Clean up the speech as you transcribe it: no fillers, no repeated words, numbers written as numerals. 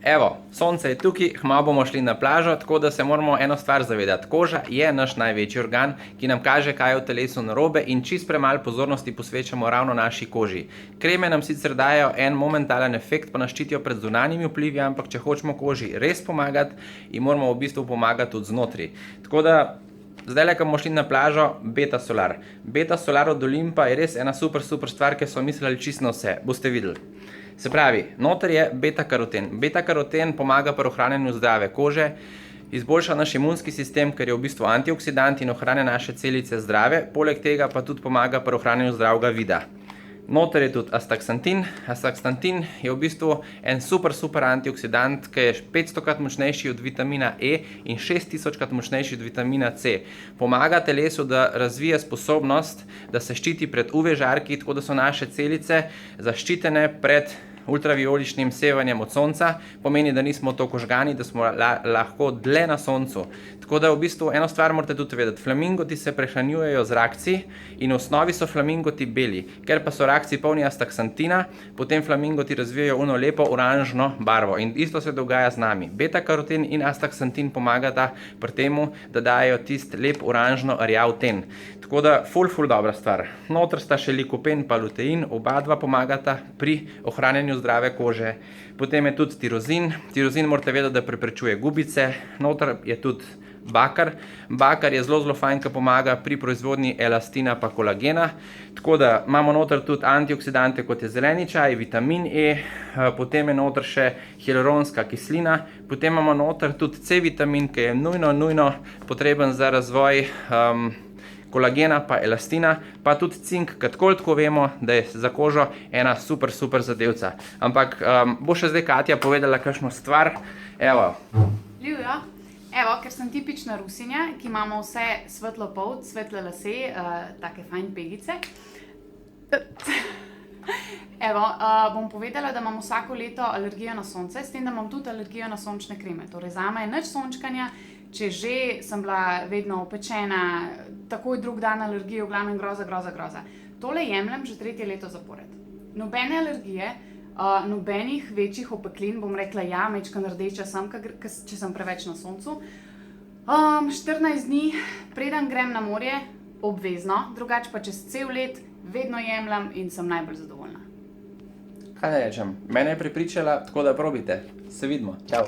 Evo, sonce je tukaj, kmalu bomo šli na plažo, tako da se moramo eno stvar zavedati. Koža je naš največji organ, ki nam kaže, kaj je v telesu narobe in čist premalo pozornosti posvečamo ravno naši koži. Kreme nam sicer dajo en momentalen efekt, pa nas ščitijo pred zunanjimi vplivi, ampak če hočemo koži res pomagati, ji moramo v bistvu pomagati tudi znotri. Tako da, zdaj, ko bomo šli na plažo, Beta Solar. Beta Solar od Olimpa je res ena super stvar, ki so mislili čisto na vse. Boste videli. Se pravi, noter je beta-karoten. Beta-karoten pomaga pri ohranjanju zdrave kože, izboljša naš imunski sistem, ker je v bistvu antioksidant in ohranja naše celice zdrave, poleg tega pa tudi pomaga pri ohranjanju zdravega vida. Noter je tudi astaksantin. Astaksantin je v bistvu en super antioksidant, ki je 500krat močnejši od vitamina E in 6000krat močnejši od vitamina C. Pomaga telesu, da razvije sposobnost, da se ščiti pred UV žarki, tako da so naše celice zaščitene pred ultravijoličnim sevanjem od sonca, pomeni, da nismo toliko žgani, da smo lahko dlje na soncu. Tako da v bistvu eno stvar morate tudi vedeti, flamingoti se prehranjujejo z rakci in v osnovi so flamingoti beli. Ker pa so rakci polni astaksantina, potem flamingoti razvijajo ono lepo oranžno barvo in isto se dogaja z nami. Beta-karoten in astaksantin pomagata pri temu, da dajo tist lep oranžno rjav ten. Tako da ful dobra stvar. Noter sta še likopen pa lutein, oba dva pomagata pri ohranjanju zdrave kože. Potem je tudi tirozin. Tirozin morate vedeti, da preprečuje gubice. Noter je tudi bakar. Bakar je zelo fajn, ki pomaga pri proizvodnji elastina pa kolagena. Tako da imamo noter tudi antioksidante, kot je zeleni čaj, vitamin E, potem je noter še hialuronska kislina, potem imamo noter tudi C vitamin, ki je nujno potreben za razvoj kolagena pa elastina, pa tudi cink, ki tako vemo, da je za kožo ena super zadevca. Ampak bo še zdaj Katja povedala kakšno stvar. Evo. Ljubjo. Evo, ker sem tipična Rusinja, ki imamo vse svetlo polt, svetle lase, take fajn pegice. Evo, bom povedala, da imam vsako leto alergijo na sonce, s tem, da imam tudi alergijo na sončne kreme. Torej, zame je nič sončkanja, če že sem bila vedno opečena, takoj drug dan alergije, v glavnem groza. Tole jemljem že 3. leto zapored. Nobene alergije, nobenih večjih opeklin, bom rekla ja, mečkan rdeča sem, če sem preveč na soncu. 14 dni, preden grem na morje, obvezno, drugače pa čez cel let vedno jemljem in sem najbolj zadovoljna. Kaj ne rečem, mene je prepričala, tako da probite. Se vidimo. Čau.